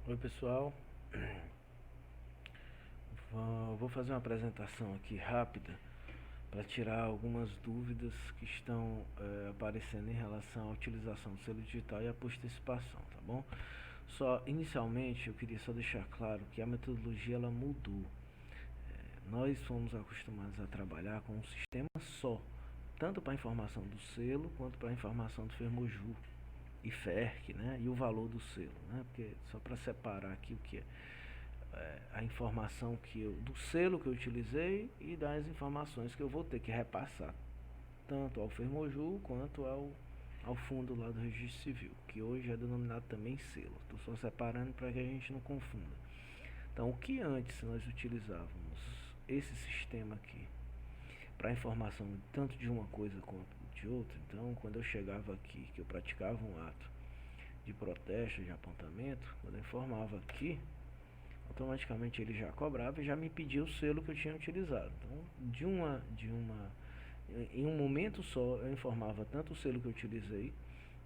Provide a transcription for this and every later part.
Oi pessoal, vou fazer uma apresentação aqui rápida para tirar algumas dúvidas que estão aparecendo em relação à utilização do selo digital e a postecipação, tá bom? Inicialmente eu queria só deixar claro que a metodologia ela mudou. Nós fomos acostumados a trabalhar com um sistema só, tanto para a informação do selo quanto para a informação do Fermoju e FERC, né? E o valor do selo, né? Porque só para separar aqui o que é a informação do selo que eu utilizei e das informações que eu vou ter que repassar tanto ao Fermoju quanto ao fundo lá do Registro Civil, que hoje é denominado também selo. Estou só separando para que a gente não confunda. Então, o que antes nós utilizávamos esse sistema aqui para informação tanto de uma coisa quanto de outra. Então, quando eu chegava aqui, que eu praticava um ato de protesto, de apontamento, quando eu informava aqui, automaticamente ele já cobrava e já me pedia o selo que eu tinha utilizado. Então, em um momento só, eu informava tanto o selo que eu utilizei,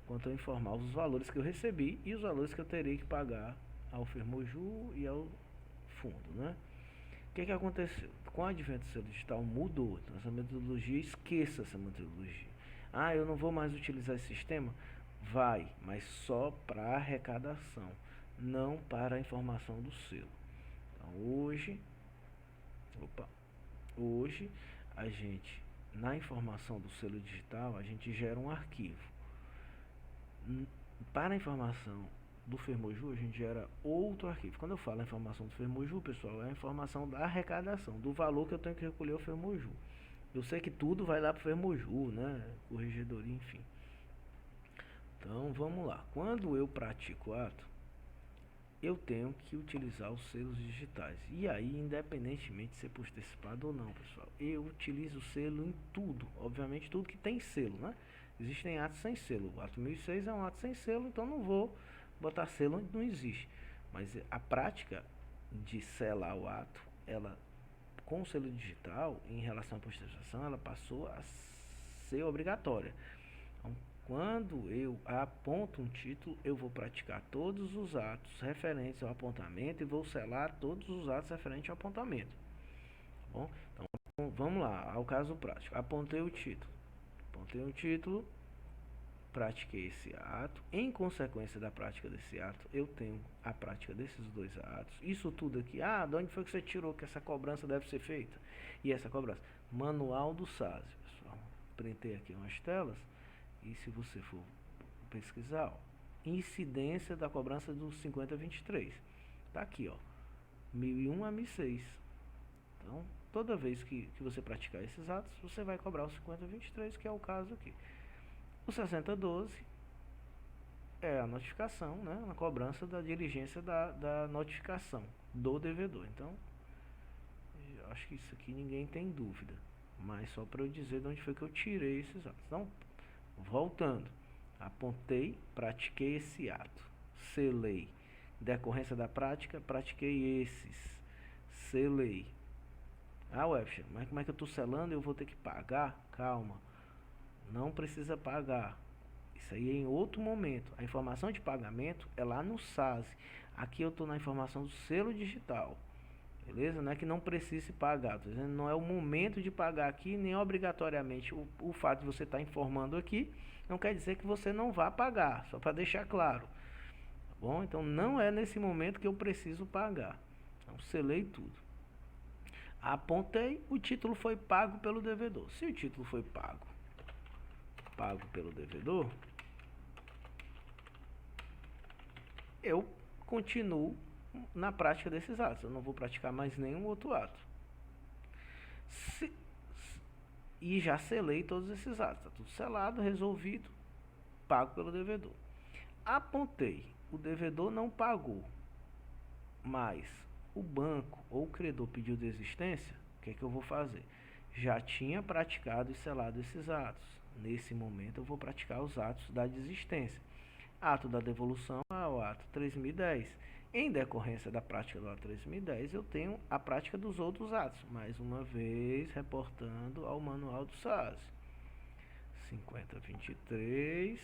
quanto eu informava os valores que eu recebi e os valores que eu teria que pagar ao Fermoju e ao fundo, né? O que aconteceu? Com o advento do selo digital mudou. Então, essa metodologia, esqueça essa metodologia. Ah, eu não vou mais utilizar esse sistema? Vai, mas só para arrecadação, não para a informação do selo. Então, hoje a gente, na informação do selo digital, a gente gera um arquivo. Para a informação do Fermoju, a gente gera outro arquivo. Quando eu falo a informação do Fermoju, pessoal, é a informação da arrecadação, do valor que eu tenho que recolher ao Fermoju. Eu sei que tudo vai lá para o Fermoju, né? Corregedoria, enfim. Então, vamos lá. Quando eu pratico o ato, eu tenho que utilizar os selos digitais. E aí, independentemente de ser postecipado ou não, pessoal, eu utilizo o selo em tudo. Obviamente, tudo que tem selo, né? Existem atos sem selo. O ato 1006 é um ato sem selo, então não vou botar selo onde não existe. Mas a prática de selar o ato, ela com o selo digital, em relação à postecipação, ela passou a ser obrigatória. Então, quando eu aponto um título, eu vou praticar todos os atos referentes ao apontamento e vou selar todos os atos referentes ao apontamento. Tá bom? Então, vamos lá, ao caso prático. Apontei o título, pratiquei esse ato. Em consequência da prática desse ato, eu tenho a prática desses dois atos. Isso tudo aqui, de onde foi que você tirou que essa cobrança deve ser feita? E essa cobrança? Manual do SAS, pessoal. Printei aqui umas telas. E se você for pesquisar, ó, incidência da cobrança do 5023. Tá aqui, ó, 1001 a 1006. Então, toda vez que você praticar esses atos, você vai cobrar o 5023, que é o caso aqui. O 6012 é a notificação, né, a cobrança da diligência da notificação do devedor. Então, acho que isso aqui ninguém tem dúvida. Mas só para eu dizer de onde foi que eu tirei esses atos. Então, voltando, apontei, pratiquei esse ato, selei. Decorrência da prática, pratiquei esses, selei. Webster, mas como é que eu estou selando e eu vou ter que pagar? Calma, não precisa pagar. Isso aí é em outro momento. A informação de pagamento é lá no SAS. Aqui eu estou na informação do selo digital. Beleza? Não é que não precise pagar. Tô dizendo, não é o momento de pagar aqui, nem obrigatoriamente o fato de você estar informando aqui não quer dizer que você não vá pagar, só para deixar claro. Tá bom? Então não é nesse momento que eu preciso pagar. Então selei tudo. Apontei, o título foi pago pelo devedor. Se o título foi pago pelo devedor, eu continuo na prática desses atos. Eu não vou praticar mais nenhum outro ato. E já selei todos esses atos. Está tudo selado, resolvido, pago pelo devedor. Apontei, o devedor não pagou, mas o banco ou o credor pediu desistência, o que é que eu vou fazer? Já tinha praticado e selado esses atos. Nesse momento eu vou praticar os atos da desistência. Ato da devolução é o ato 3010. Em decorrência da prática do ato 3010, eu tenho a prática dos outros atos. Mais uma vez, reportando ao manual do SAS. 5023,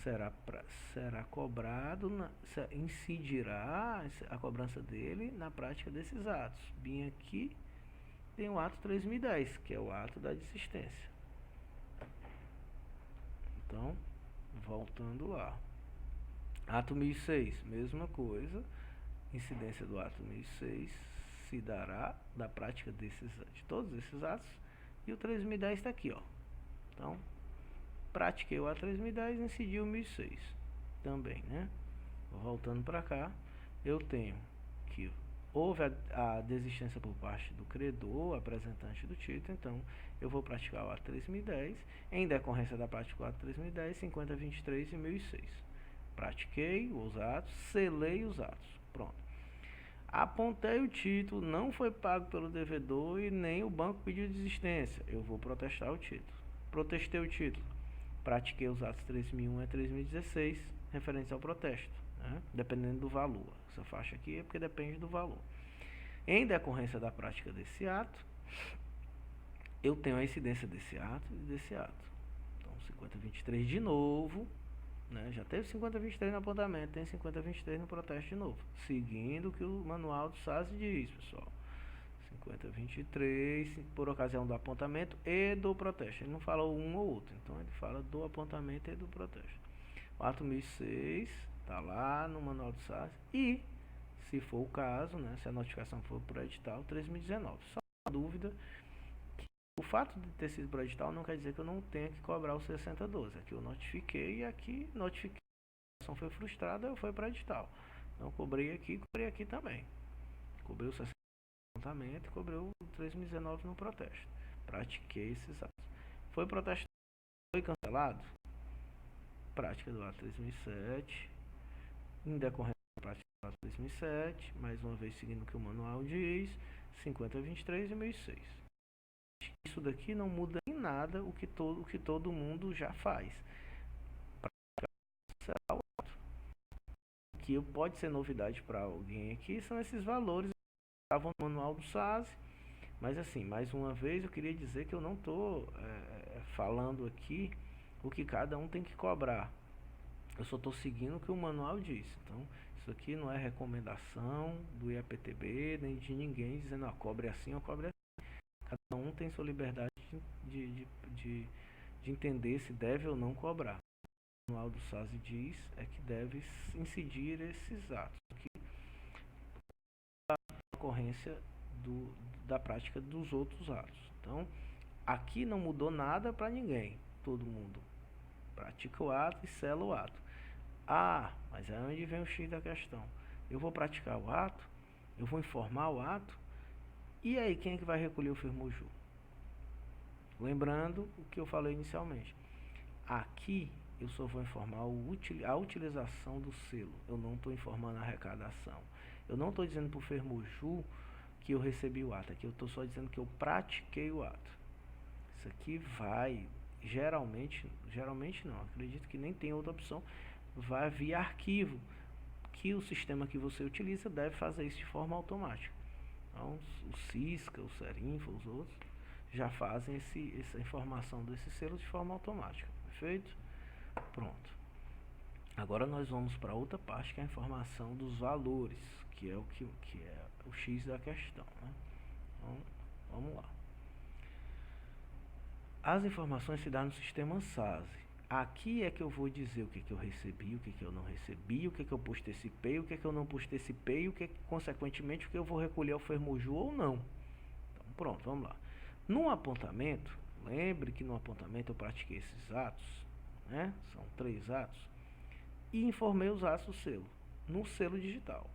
será, será cobrado, incidirá a cobrança dele na prática desses atos. Bem aqui tem o ato 3010, que é o ato da desistência. Então, voltando lá. Ato 1006, mesma coisa. Incidência do ato 1006 se dará da prática de todos esses atos. E o 3010 está aqui, ó. Então, pratiquei o ato 3010 e incidi o 1006 também, né? Voltando para cá, eu tenho que houve a desistência por parte do credor, apresentante do título, então eu vou praticar o ato 3010, em decorrência da prática do ato 3010, 5023 e 1006. Pratiquei os atos, selei os atos, pronto. Apontei o título, não foi pago pelo devedor e nem o banco pediu desistência, eu vou protestar o título. Protestei o título, pratiquei os atos 3001 a 3016, referentes ao protesto, né? Dependendo do valor. Essa faixa aqui é porque depende do valor. Em decorrência da prática desse ato, eu tenho a incidência desse ato e desse ato. Então, 5023 de novo, né? Já teve 5023 no apontamento, tem 5023 no protesto de novo, seguindo o que o manual do SAS diz, pessoal. 5023 por ocasião do apontamento e do protesto. Ele não fala um ou outro, então ele fala do apontamento e do protesto. O ato 1006 está lá no manual do SAS e, se for o caso, né, se a notificação for por edital, 3019. Só uma dúvida, que o fato de ter sido por edital não quer dizer que eu não tenha que cobrar o 6012. Aqui eu notifiquei e aqui notifiquei. A ação foi frustrada, eu fui para edital. Então cobrei aqui também. Cobrei o 60 apontamento e cobrei o 3019 no protesto. Pratiquei esses atos. Foi protestado, foi cancelado? Prática do ato 3007, em decorrência da prática do ato 3007, mais uma vez seguindo o que o manual diz, 5023 e 1006. Isso daqui não muda em nada o que todo mundo já faz. O que pode ser novidade para alguém aqui são esses valores que estavam no manual do SAS. Mas assim, mais uma vez eu queria dizer que eu não estou falando aqui o que cada um tem que cobrar. Eu só estou seguindo o que o manual diz. Então, isso aqui não é recomendação do IAPTB, nem de ninguém dizendo, cobre assim ou cobre assim. Cada um tem sua liberdade de entender se deve ou não cobrar. O manual do SAS diz é que deve incidir esses atos, que a ocorrência da prática dos outros atos. Então, aqui não mudou nada para ninguém. Todo mundo pratica o ato e sela o ato. Mas é onde vem o X da questão. Eu vou praticar o ato, eu vou informar o ato, e aí quem é que vai recolher o firmo-ju? Lembrando o que eu falei inicialmente. Aqui eu só vou informar a utilização do selo. Eu não estou informando a arrecadação. Eu não estou dizendo para o firmo-ju que eu recebi o ato. Aqui eu estou só dizendo que eu pratiquei o ato. Isso aqui vai, geralmente não, acredito que nem tem outra opção, vai via arquivo, que o sistema que você utiliza deve fazer isso de forma automática. Então, o Cisca, o Serinfa, os outros, já fazem essa informação desse selo de forma automática. Perfeito? Pronto. Agora nós vamos para outra parte, que é a informação dos valores, que é o X da questão, né? Então, vamos lá. As informações se dão no sistema SAS. Aqui é que eu vou dizer o que eu recebi, o que eu não recebi, o que eu postecipei, o que eu não postecipei, consequentemente, o que eu vou recolher ao firmo-ju ou não. Então, pronto, vamos lá. No apontamento, lembre que no apontamento eu pratiquei esses atos, né? São 3 atos, e informei os atos do selo, no selo digital,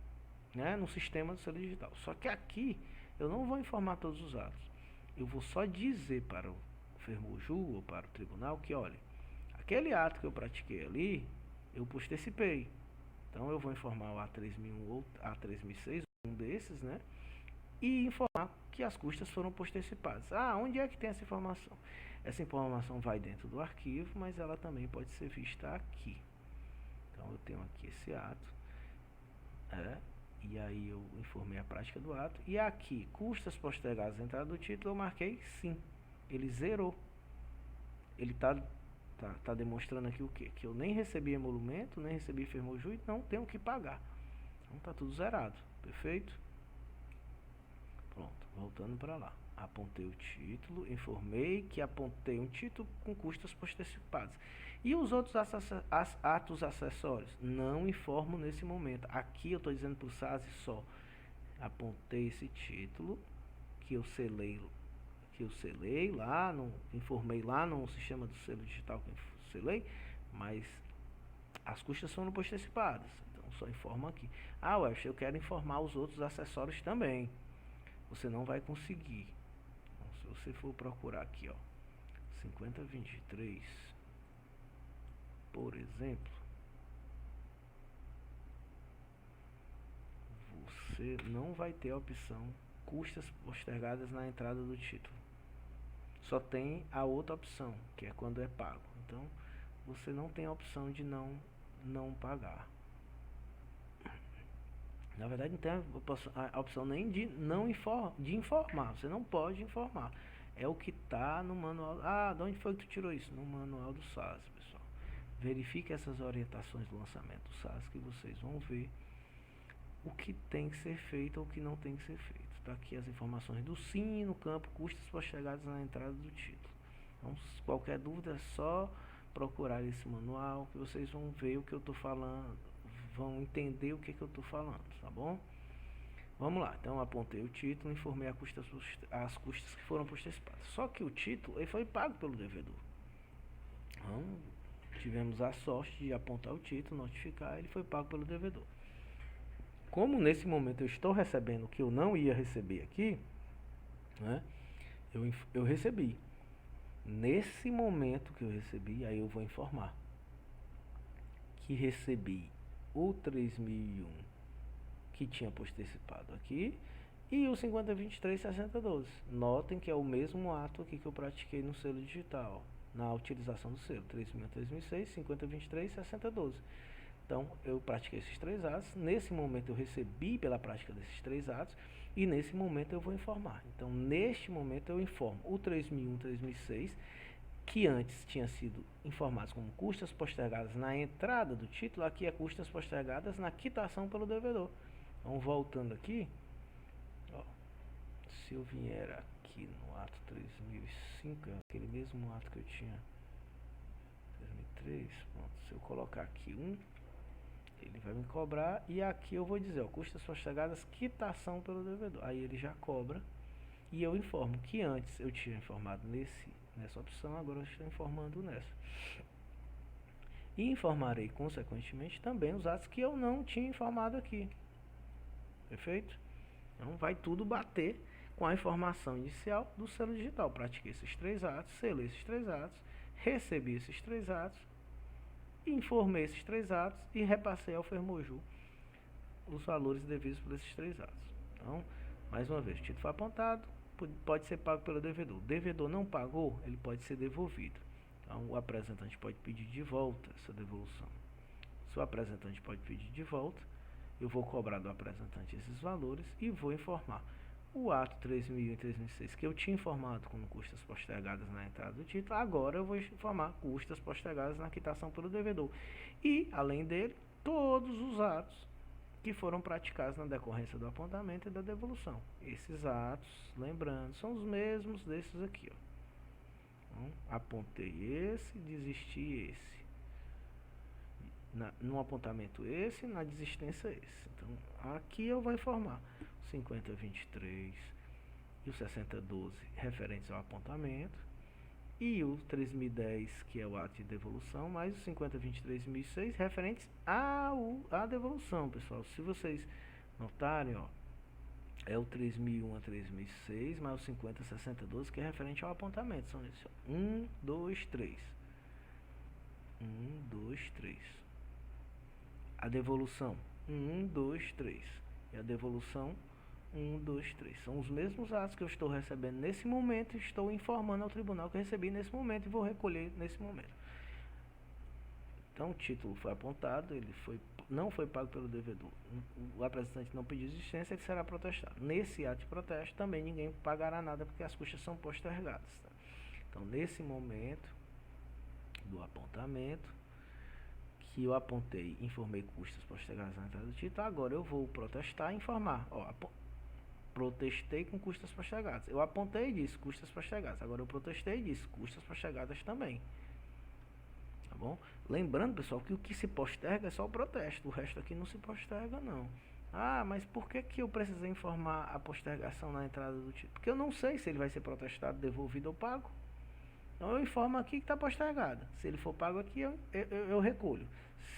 né? No sistema do selo digital. Só que aqui eu não vou informar todos os atos. Eu vou só dizer para o firmo-ju ou para o tribunal que, olha, aquele ato que eu pratiquei ali, eu postecipei. Então eu vou informar o A3001 ou A3006, um desses, né? E informar que as custas foram postecipadas. Onde é que tem essa informação? Essa informação vai dentro do arquivo, mas ela também pode ser vista aqui. Então eu tenho aqui esse ato, e aí eu informei a prática do ato. E aqui, custas postergadas à entrada do título, eu marquei sim. Ele zerou. Ele está Tá demonstrando aqui o quê? Que eu nem recebi emolumento, nem recebi firmoju e não tenho que pagar. Então tá tudo zerado, perfeito? Pronto, voltando para lá. Apontei o título, informei que apontei um título com custas postecipadas. E os outros atos acessórios? Não informo nesse momento. Aqui eu estou dizendo para o SAS só. Apontei esse título que eu selei lá, informei lá no sistema do selo digital que eu selei, mas as custas foram postecipadas. Então só informa aqui. Ah, Welsh, eu quero informar os outros acessórios também. Você não vai conseguir. Então, se você for procurar aqui, ó, 5023, por exemplo, você não vai ter a opção custas postergadas na entrada do título. Só tem a outra opção, que é quando é pago. Então, você não tem a opção de não pagar. Na verdade, não tem a opção nem de informar. Você não pode informar. É o que está no manual. Ah, de onde foi que tu tirou isso? No manual do SAS, pessoal. Verifique essas orientações do lançamento do SAS que vocês vão ver o que tem que ser feito ou o que não tem que ser feito. Está aqui as informações do SIM no campo custas postergadas na entrada do título. Então, se qualquer dúvida, é só procurar esse manual que vocês vão ver o que eu estou falando, vão entender o que eu estou falando, tá bom? Vamos lá, então apontei o título, informei as custas que foram postecipadas. Só que o título ele foi pago pelo devedor. Então, tivemos a sorte de apontar o título, notificar, ele foi pago pelo devedor. Como nesse momento eu estou recebendo o que eu não ia receber aqui, né, eu recebi. Nesse momento que eu recebi, aí eu vou informar que recebi o 3001 que tinha postecipado aqui e o 5023-6012. Notem que é o mesmo ato aqui que eu pratiquei no selo digital, na utilização do selo 3001, 3006, 5023, 6012. Então, eu pratiquei esses 3 atos. Nesse momento, eu recebi pela prática desses 3 atos. E nesse momento, eu vou informar. Então, neste momento, eu informo o 3001, 3006, que antes tinha sido informados como custas postergadas na entrada do título. Aqui é custas postergadas na quitação pelo devedor. Então, voltando aqui, ó, se eu vier aqui no ato 3005, é aquele mesmo ato que eu tinha 2003, pronto, se eu colocar aqui ele vai me cobrar e aqui eu vou dizer, ó, custas postergadas, quitação pelo devedor. Aí ele já cobra e eu informo que antes eu tinha informado nessa opção, agora eu estou informando nessa. E informarei consequentemente também os atos que eu não tinha informado aqui. Perfeito? Então vai tudo bater com a informação inicial do selo digital. Pratiquei esses 3 atos, selei esses 3 atos, recebi esses 3 atos, informei esses 3 atos e repassei ao Fermoju os valores devidos por esses 3 atos. Então, mais uma vez, o título foi apontado, pode ser pago pelo devedor. O devedor não pagou, ele pode ser devolvido. Então, o apresentante pode pedir de volta essa devolução. Se o apresentante pode pedir de volta, eu vou cobrar do apresentante esses valores e vou informar. O ato 3001 e 3006 que eu tinha informado como custas postergadas na entrada do título, agora eu vou informar custas postergadas na quitação pelo devedor. E, além dele, todos os atos que foram praticados na decorrência do apontamento e da devolução. Esses atos, lembrando, são os mesmos desses aqui, ó. Então, apontei esse, desisti esse. No apontamento esse, na desistência esse. Então, aqui eu vou informar 5023 e o 6012 referentes ao apontamento e o 3010 que é o ato de devolução, mais o 5023.006 referentes à devolução, pessoal. Se vocês notarem, ó, é o 3001 a 3006 mais o 506012 que é referente ao apontamento. São esses, ó. 1, 2, 3. 1, 2, 3. A devolução 1, 2, 3. E a devolução 1, 2, 3. São os mesmos atos que eu estou recebendo nesse momento e estou informando ao tribunal que eu recebi nesse momento e vou recolher nesse momento. Então o título foi apontado, ele não foi pago pelo devedor. O apresentante não pediu existência, ele será protestado. Nesse ato de protesto também ninguém pagará nada porque as custas são postergadas. Tá? Então nesse momento, do apontamento, que eu apontei, informei custas postergadas na entrada do título. Agora eu vou protestar e informar. Ó, protestei com custas postergadas. Eu apontei e disse custas postergadas. Agora eu protestei e disse custas postergadas também. Tá bom? Lembrando, pessoal, que o que se posterga é só o protesto. O resto aqui não se posterga, não. Ah, mas por que eu precisei informar a postergação na entrada do título? Porque eu não sei se ele vai ser protestado, devolvido ou pago. Então eu informo aqui que está postergado. Se ele for pago aqui, eu recolho.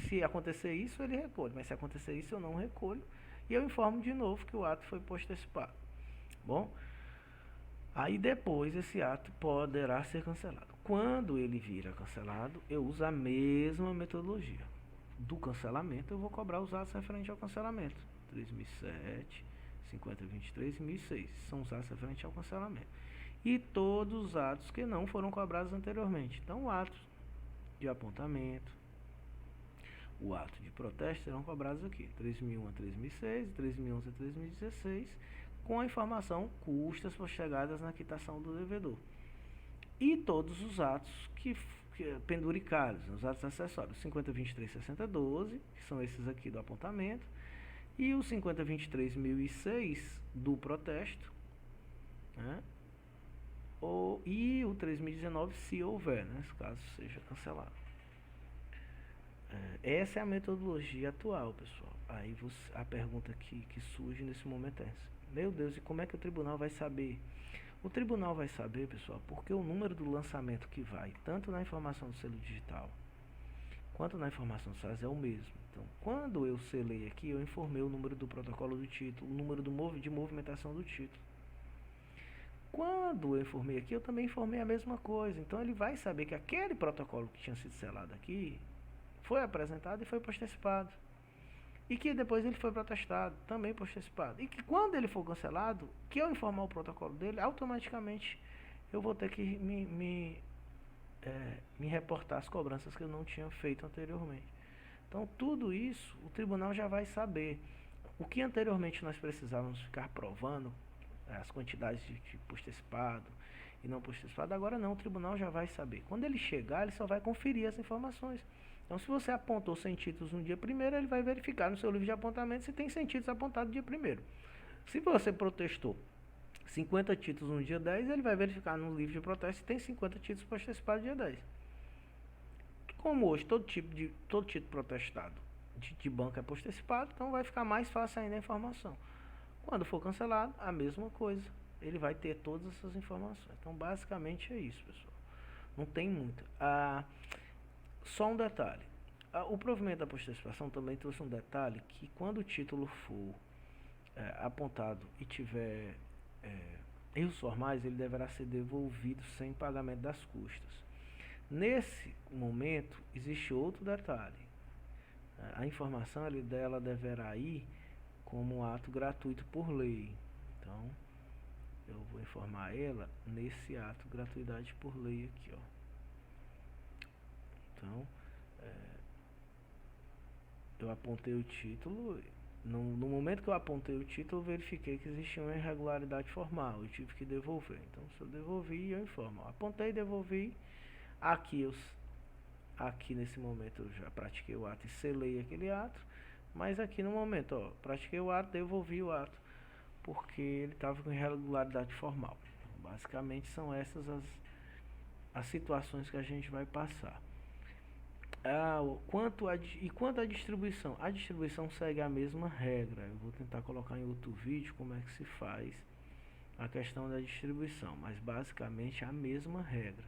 Se acontecer isso, ele recolhe. Mas se acontecer isso, eu não recolho. E eu informo de novo que o ato foi postecipado. Bom, aí depois esse ato poderá ser cancelado. Quando ele vira cancelado, eu uso a mesma metodologia. Do cancelamento, eu vou cobrar os atos referentes ao cancelamento. 3007, 5023 e 1006 são os atos referentes ao cancelamento. E todos os atos que não foram cobrados anteriormente. Então, o ato de apontamento, o ato de protesto serão cobrados aqui. 3001 a 3006, 3011 a 3016, com a informação custas postergadas na quitação do devedor. E todos os atos que penduricários, os atos acessórios, 5023 6012, que são esses aqui do apontamento, e o 5023.006 do protesto, né? E o 3019 se houver, né, caso seja cancelado. Essa é a metodologia atual, pessoal. Aí a pergunta que surge nesse momento é essa: meu Deus, e como é que o tribunal vai saber? O tribunal vai saber, pessoal, porque o número do lançamento que vai tanto na informação do selo digital quanto na informação do SAS é o mesmo. Então, quando eu selei aqui, eu informei o número do protocolo do título, o número de movimentação do título. Quando eu informei aqui, eu também informei a mesma coisa. Então, ele vai saber que aquele protocolo que tinha sido selado aqui foi apresentado e foi postecipado. E que depois ele foi protestado, também postecipado. E que quando ele for cancelado, que eu informar o protocolo dele, automaticamente eu vou ter que me reportar as cobranças que eu não tinha feito anteriormente. Então, tudo isso o tribunal já vai saber. O que anteriormente nós precisávamos ficar provando, as quantidades de postecipado e não postecipado, agora não, o tribunal já vai saber. Quando ele chegar, ele só vai conferir as informações. Então, se você apontou 100 títulos no dia 1º, ele vai verificar no seu livro de apontamento se tem 100 títulos apontados no dia 1º. Se você protestou 50 títulos no dia 10, ele vai verificar no livro de protesto se tem 50 títulos postecipados no dia 10. Como hoje todo título protestado de banco é postecipado, então vai ficar mais fácil ainda a informação. Quando for cancelado, a mesma coisa. Ele vai ter todas essas informações. Então, basicamente é isso, pessoal. Não tem muito. Só um detalhe. O provimento da postecipação também trouxe um detalhe que quando o título for apontado e tiver erros formais, ele deverá ser devolvido sem pagamento das custas. Nesse momento, existe outro detalhe. A informação dela deverá ir como um ato gratuito por lei. Então, eu vou informar ela nesse ato gratuidade por lei aqui, ó. Então, eu apontei o título. No momento que eu apontei o título, eu verifiquei que existia uma irregularidade formal. Eu tive que devolver. Então, se eu devolvi, eu informo. Apontei, devolvi. Aqui nesse momento eu já pratiquei o ato e selei aquele ato. Mas aqui no momento, ó, pratiquei o ato, devolvi o ato, porque ele estava com irregularidade formal. Então, basicamente são essas as situações que a gente vai passar. Quanto à distribuição? A distribuição segue a mesma regra. Eu vou tentar colocar em outro vídeo como é que se faz a questão da distribuição, mas basicamente a mesma regra.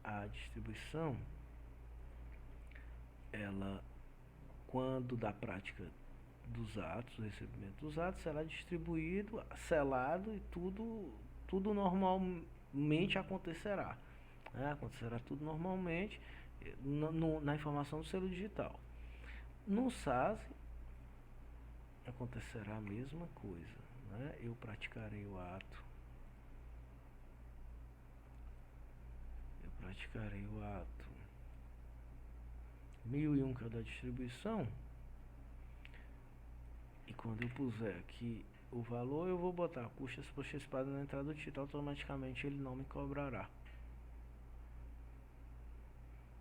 A distribuição, ela, quando da prática dos atos, o recebimento dos atos, será distribuído, selado e tudo normalmente acontecerá. Acontecerá tudo normalmente na informação do selo digital. No SAS acontecerá a mesma coisa, né? Eu praticarei o ato. 1001, que é o da distribuição. E quando eu puser aqui o valor, eu vou botar custas postecipadas na entrada do título, automaticamente ele não me cobrará.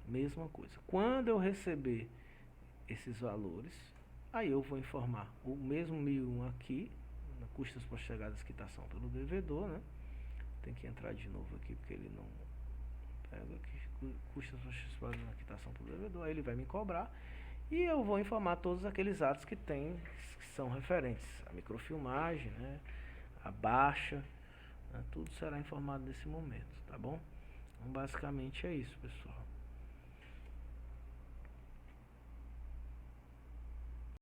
mesma coisa. Quando eu receber esses valores, aí eu vou informar o mesmo 1001 aqui, na custas postergadas quitação pelo devedor, né? Tem que entrar de novo aqui porque ele não pega aqui, custas postergadas na quitação pelo devedor, aí ele vai me cobrar e eu vou informar todos aqueles atos que são referentes à microfilmagem, né? A baixa, né? Tudo será informado nesse momento, tá bom? Então basicamente é isso, pessoal.